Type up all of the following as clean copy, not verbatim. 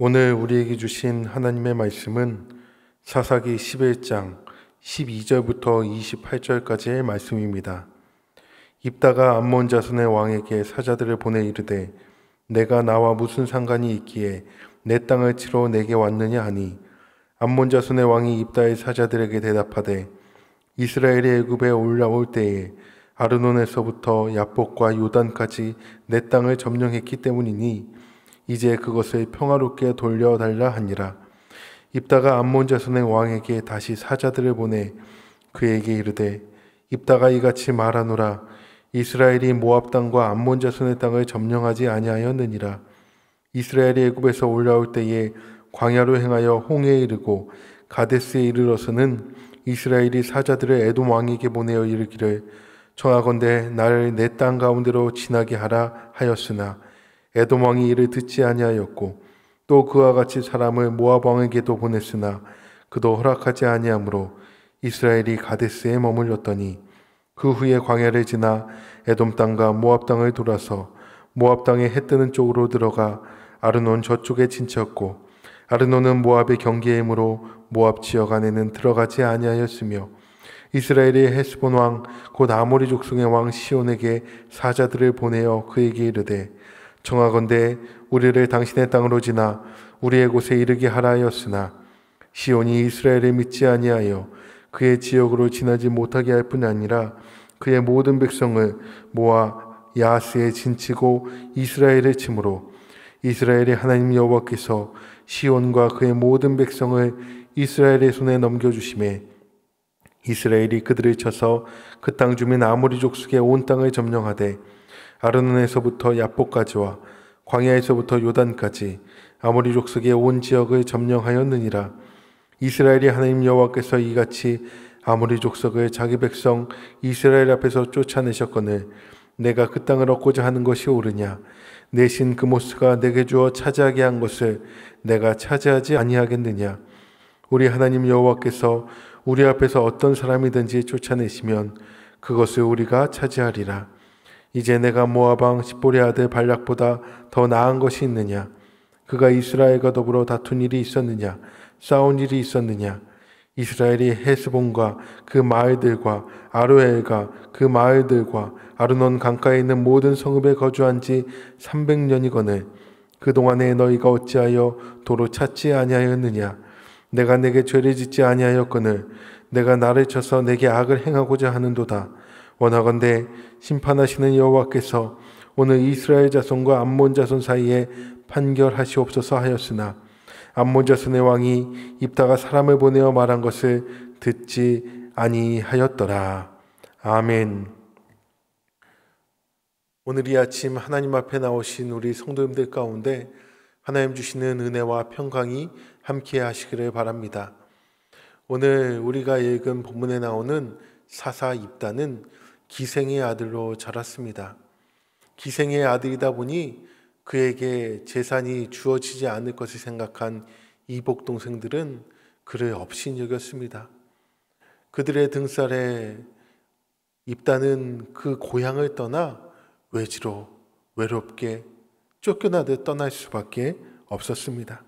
오늘 우리에게 주신 하나님의 말씀은 사사기 11장 12절부터 28절까지의 말씀입니다. 입다가 암몬 자손의 왕에게 사자들을 보내 이르되 내가 나와 무슨 상관이 있기에 내 땅을 치러 내게 왔느냐 하니 암몬 자손의 왕이 입다의 사자들에게 대답하되 이스라엘이 애굽에 올라올 때에 아르논에서부터 야복과 요단까지 내 땅을 점령했기 때문이니 이제 그것을 평화롭게 돌려달라 하니라. 입다가 암몬 자손의 왕에게 다시 사자들을 보내 그에게 이르되 입다가 이같이 말하노라. 이스라엘이 모압 땅과 암몬 자손의 땅을 점령하지 아니하였느니라. 이스라엘이 애굽에서 올라올 때에 광야로 행하여 홍해에 이르고 가데스에 이르러서는 이스라엘이 사자들을 에돔 왕에게 보내어 이르기를 청하건대 나를 내 땅 가운데로 지나게 하라 하였으나 에돔 왕이 이를 듣지 아니하였고 또 그와 같이 사람을 모압 왕에게도 보냈으나 그도 허락하지 아니하므로 이스라엘이 가데스에 머물렀더니 그 후에 광야를 지나 에돔 땅과 모압 땅을 돌아서 모압 땅의 해 뜨는 쪽으로 들어가 아르논 저쪽에 진쳤고 아르논은 모압의 경계이므로 모압 지역 안에는 들어가지 아니하였으며 이스라엘의 헤스본 왕 곧 아모리 족속의 왕 시온에게 사자들을 보내어 그에게 이르되 청하건대 우리를 당신의 땅으로 지나 우리의 곳에 이르게 하라 하였으나 시온이 이스라엘을 믿지 아니하여 그의 지역으로 지나지 못하게 할 뿐 아니라 그의 모든 백성을 모아 야하스에 진치고 이스라엘을 치므로 이스라엘의 하나님 여호와께서 시온과 그의 모든 백성을 이스라엘의 손에 넘겨주심에 이스라엘이 그들을 쳐서 그 땅 주민 아모리 족속의 온 땅을 점령하되 아르논에서부터 야복까지와 광야에서부터 요단까지 아모리 족속의 온 지역을 점령하였느니라. 이스라엘이 하나님 여호와께서 이같이 아모리 족속을 자기 백성 이스라엘 앞에서 쫓아내셨거늘 내가 그 땅을 얻고자 하는 것이 옳으냐? 내 신 그모스가 내게 주어 차지하게 한 것을 내가 차지하지 아니하겠느냐? 우리 하나님 여호와께서 우리 앞에서 어떤 사람이든지 쫓아내시면 그것을 우리가 차지하리라. 이제 내가 모압 왕 십볼의 아들 발락보다 더 나은 것이 있느냐? 그가 이스라엘과 더불어 다툰 일이 있었느냐? 싸운 일이 있었느냐? 이스라엘이 헤스본과 그 마을들과 아로엘과 그 마을들과 아르논 강가에 있는 모든 성읍에 거주한 지 300년이거늘 그동안에 너희가 어찌하여 도로 찾지 아니하였느냐? 내가 내게 죄를 짓지 아니하였거늘 내가 나를 쳐서 내게 악을 행하고자 하는도다. 원하건대 심판하시는 여호와께서 오늘 이스라엘 자손과 암몬 자손 사이에 판결하시옵소서 하였으나 암몬 자손의 왕이 입다가 사람을 보내어 말한 것을 듣지 아니하였더라. 아멘. 오늘 이 아침 하나님 앞에 나오신 우리 성도님들 가운데 하나님 주시는 은혜와 평강이 함께 하시기를 바랍니다. 오늘 우리가 읽은 본문에 나오는 사사 입다는 기생의 아들로 자랐습니다. 기생의 아들이다 보니 그에게 재산이 주어지지 않을 것을 생각한 이복 동생들은 그를 업신여겼습니다. 그들의 등살에 입다는 그 고향을 떠나 외지로 외롭게 쫓겨나듯 떠날 수밖에 없었습니다.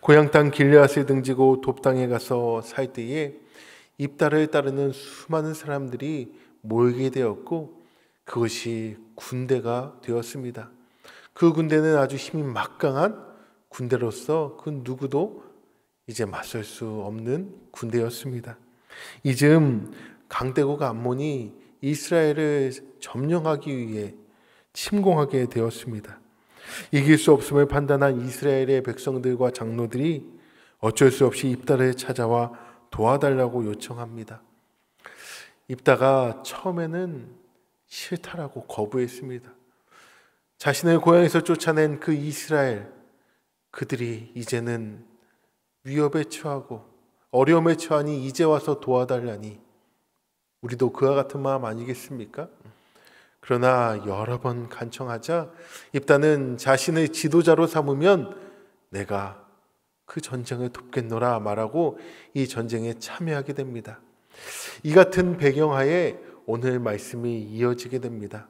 고향 땅 길르앗을 등지고 돕 땅에 가서 살 때에 입다를 따르는 수많은 사람들이 모이게 되었고 그것이 군대가 되었습니다. 그 군대는 아주 힘이 막강한 군대로서 그 누구도 이제 맞설 수 없는 군대였습니다. 이즈음 강대국 암몬이 이스라엘을 점령하기 위해 침공하게 되었습니다. 이길 수 없음을 판단한 이스라엘의 백성들과 장로들이 어쩔 수 없이 입다를 찾아와 도와달라고 요청합니다. 입다가 처음에는 싫다라고 거부했습니다. 자신의 고향에서 쫓아낸 그 이스라엘, 그들이 이제는 위협에 처하고 어려움에 처하니 이제 와서 도와달라니 우리도 그와 같은 마음 아니겠습니까? 그러나 여러 번 간청하자 입다는 자신의 지도자로 삼으면 내가 그 전쟁을 돕겠노라 말하고 이 전쟁에 참여하게 됩니다. 이 같은 배경하에 오늘 말씀이 이어지게 됩니다.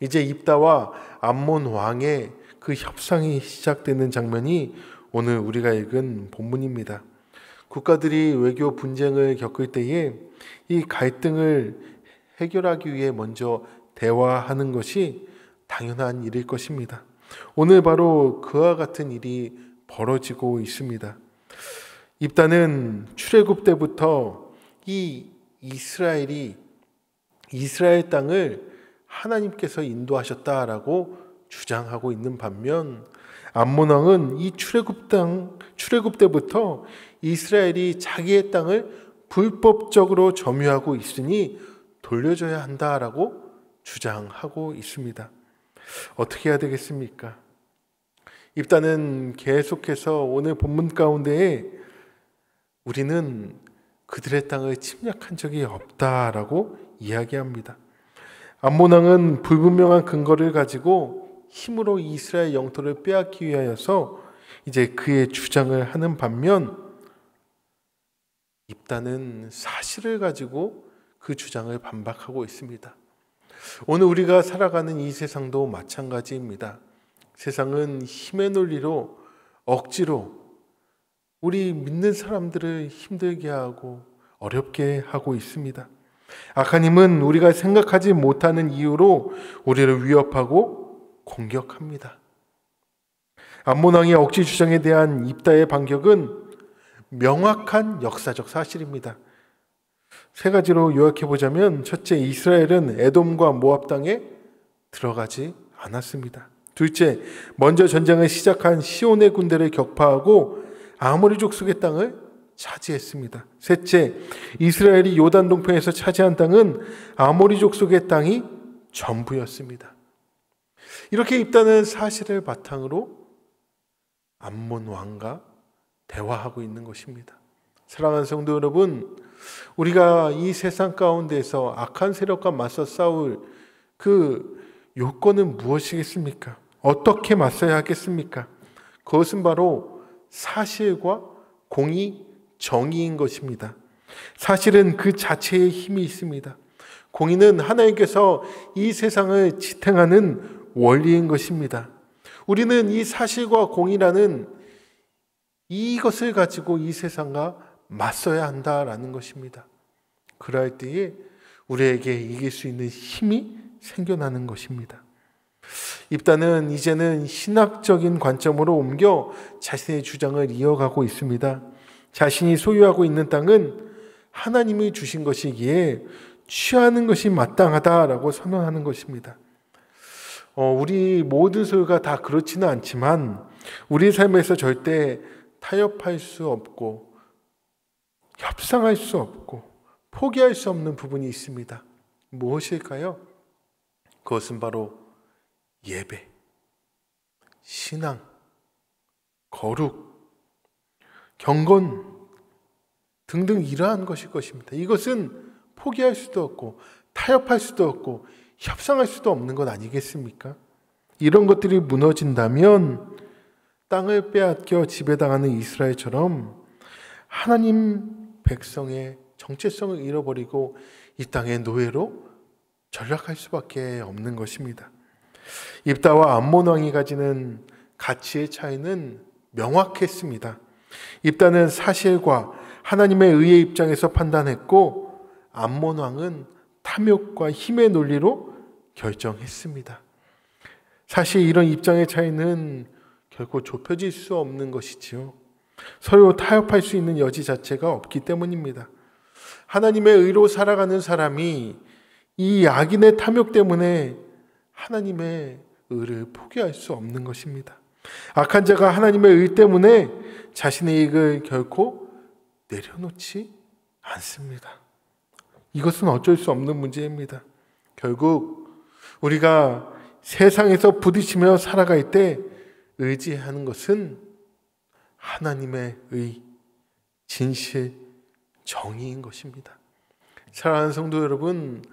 이제 입다와 암몬 왕의 그 협상이 시작되는 장면이 오늘 우리가 읽은 본문입니다. 국가들이 외교 분쟁을 겪을 때에 이 갈등을 해결하기 위해 먼저 대화하는 것이 당연한 일일 것입니다. 오늘 바로 그와 같은 일이 벌어지고 있습니다. 입다는 출애굽 때부터 이 이스라엘 땅을 하나님께서 인도하셨다라고 주장하고 있는 반면 암몬 왕은 이 출애굽 때부터 이스라엘이 자기의 땅을 불법적으로 점유하고 있으니 돌려줘야 한다라고 주장하고 있습니다. 어떻게 해야 되겠습니까? 입다는 계속해서 오늘 본문 가운데에 우리는 그들의 땅을 침략한 적이 없다라고 이야기합니다. 암몬 왕은 불분명한 근거를 가지고 힘으로 이스라엘 영토를 빼앗기 위하여서 이제 그의 주장을 하는 반면 입다는 사실을 가지고 그 주장을 반박하고 있습니다. 오늘 우리가 살아가는 이 세상도 마찬가지입니다. 세상은 힘의 논리로 억지로 우리 믿는 사람들을 힘들게 하고 어렵게 하고 있습니다. 악한 힘은 우리가 생각하지 못하는 이유로 우리를 위협하고 공격합니다. 암몬 왕의 억지 주장에 대한 입다의 반격은 명확한 역사적 사실입니다. 세 가지로 요약해 보자면, 첫째, 이스라엘은 에돔과 모압 땅에 들어가지 않았습니다. 둘째, 먼저 전쟁을 시작한 시온의 군대를 격파하고 아모리 족속의 땅을 차지했습니다. 셋째, 이스라엘이 요단 동편에서 차지한 땅은 아모리 족속의 땅이 전부였습니다. 이렇게 입다는 사실을 바탕으로 암몬 왕과 대화하고 있는 것입니다. 사랑하는 성도 여러분, 우리가 이 세상 가운데서 악한 세력과 맞서 싸울 그 요건은 무엇이겠습니까? 어떻게 맞서야 하겠습니까? 그것은 바로 사실과 공의, 정의인 것입니다. 사실은 그 자체에 힘이 있습니다. 공의는 하나님께서 이 세상을 지탱하는 원리인 것입니다. 우리는 이 사실과 공의라는 이것을 가지고 이 세상과 맞서야 한다라는 것입니다. 그럴 때에 우리에게 이길 수 있는 힘이 생겨나는 것입니다. 입다는 이제는 신학적인 관점으로 옮겨 자신의 주장을 이어가고 있습니다. 자신이 소유하고 있는 땅은 하나님이 주신 것이기에 취하는 것이 마땅하다라고 선언하는 것입니다. 우리 모든 소유가 다 그렇지는 않지만 우리 삶에서 절대 타협할 수 없고 협상할 수 없고 포기할 수 없는 부분이 있습니다. 무엇일까요? 그것은 바로 예배, 신앙, 거룩, 경건 등등 이러한 것일 것입니다. 이것은 포기할 수도 없고 타협할 수도 없고 협상할 수도 없는 것 아니겠습니까? 이런 것들이 무너진다면 땅을 빼앗겨 지배당하는 이스라엘처럼 하나님 백성의 정체성을 잃어버리고 이 땅의 노예로 전락할 수밖에 없는 것입니다. 입다와 암몬 왕이 가지는 가치의 차이는 명확했습니다. 입다는 사실과 하나님의 의의 입장에서 판단했고 암몬 왕은 탐욕과 힘의 논리로 결정했습니다. 사실 이런 입장의 차이는 결코 좁혀질 수 없는 것이지요. 서로 타협할 수 있는 여지 자체가 없기 때문입니다. 하나님의 의로 살아가는 사람이 이 악인의 탐욕 때문에 하나님의 의를 포기할 수 없는 것입니다. 악한 자가 하나님의 의 때문에 자신의 이익을 결코 내려놓지 않습니다. 이것은 어쩔 수 없는 문제입니다. 결국 우리가 세상에서 부딪히며 살아갈 때 의지하는 것은 하나님의 의, 진실, 정의인 것입니다. 사랑하는 성도 여러분,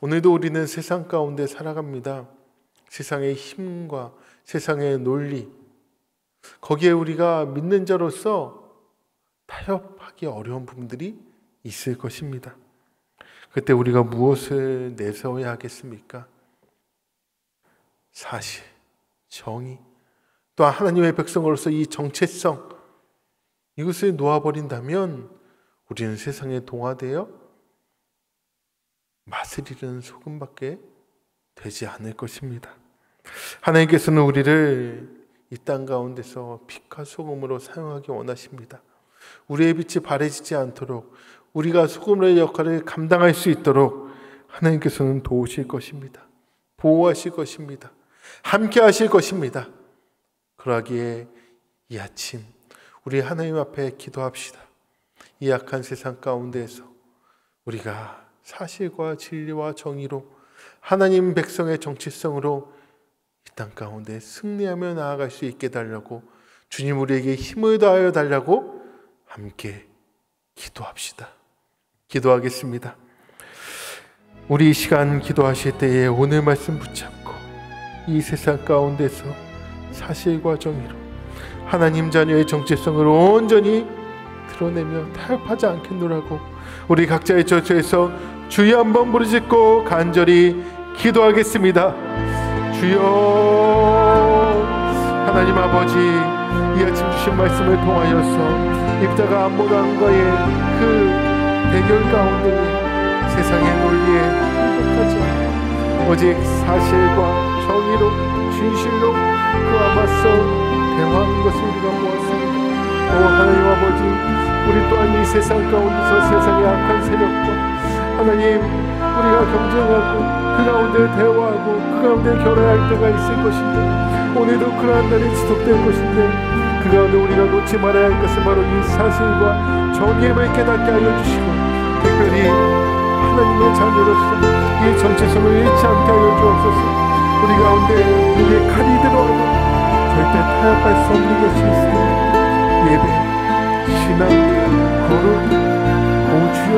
오늘도 우리는 세상 가운데 살아갑니다. 세상의 힘과 세상의 논리, 거기에 우리가 믿는 자로서 타협하기 어려운 부분들이 있을 것입니다. 그때 우리가 무엇을 내세워야 하겠습니까? 사실, 정의, 또한 하나님의 백성으로서 이 정체성, 이것을 놓아버린다면 우리는 세상에 동화되어 맛을 잃은 소금밖에 되지 않을 것입니다. 하나님께서는 우리를 이 땅 가운데서 빛과 소금으로 사용하기 원하십니다. 우리의 빛이 바래지지 않도록, 우리가 소금의 역할을 감당할 수 있도록 하나님께서는 도우실 것입니다. 보호하실 것입니다. 함께 하실 것입니다. 그러기에 이 아침 우리 하나님 앞에 기도합시다. 이 악한 세상 가운데에서 우리가 사실과 진리와 정의로 하나님 백성의 정체성으로 이 땅 가운데 승리하며 나아갈 수 있게 달라고, 주님 우리에게 힘을 더하여 달라고 함께 기도합시다. 기도하겠습니다. 우리 이 시간 기도하실 때에 오늘 말씀 붙잡고 이 세상 가운데서 사실과 정의로 하나님 자녀의 정체성을 온전히 드러내며 타협하지 않겠노라고 우리 각자의 처소에서 주여 한번 부르짖고 간절히 기도하겠습니다. 주여, 하나님 아버지, 이 아침 주신 말씀을 통하여서 입다가 암몬 왕과의 그 대결 가운데 세상의 논리에 굴복하지 않고 오직 사실과 정의로 진실로 그와 맞서 대화하는 것을 우리가 보았습니다. 하나님 아버지, 우리 또한 이 세상 가운데서 세상의 악한 세력과 하나님 우리가 경쟁하고 그 가운데 대화하고 그 가운데 결혼할 때가 있을 것인데, 오늘도 그러한 날이 지속될 것인데, 그 가운데 우리가 놓지 말아야 할 것은 바로 이 사실과 정의를 깨닫게 하여 주시고, 특별히 하나님의 자녀로서 이 정체성을 잃지 않게 하여 주옵소서. 우리 가운데 우리의 칼이 들어와도 절대 타협할 수 없는 것이 있습니다. 예배, 신앙, 거룩, 오주여,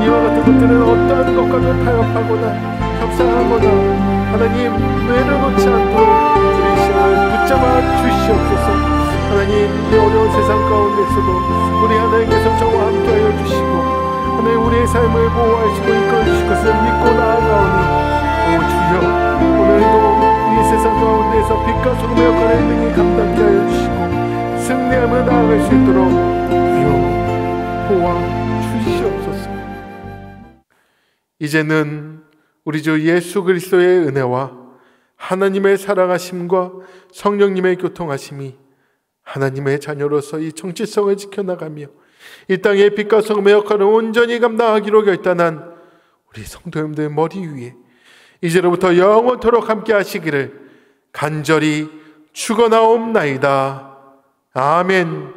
이와 같은 것들은 어떠한 것과도 타협하거나 협상하거나 하나님 내려놓지 않도록 우리 신앙을 붙잡아 주시옵소서. 하나님, 이 어려운 세상 가운데서도 우리 하나님께서 저와 함께하여 주시고 하나님 우리의 삶을 보호하시고 이끌어주실 것을 믿고 나아가오니, 오 주여, 오늘도 이 세상 가운데서 빛과 소금의 역할을 능히 감당케 하여 주시고 승리하며 나아갈 수 있도록 주여 보호하 주시옵소서. 이제는 우리 주 예수 그리스도의 은혜와 하나님의 사랑하심과 성령님의 교통하심이 하나님의 자녀로서 이 정체성을 지켜나가며 이 땅의 빛과 소금의 역할을 온전히 감당하기로 결단한 우리 성도님들 머리 위에 이제로부터 영원토록 함께 하시기를 간절히 축원하옵나이다. 아멘.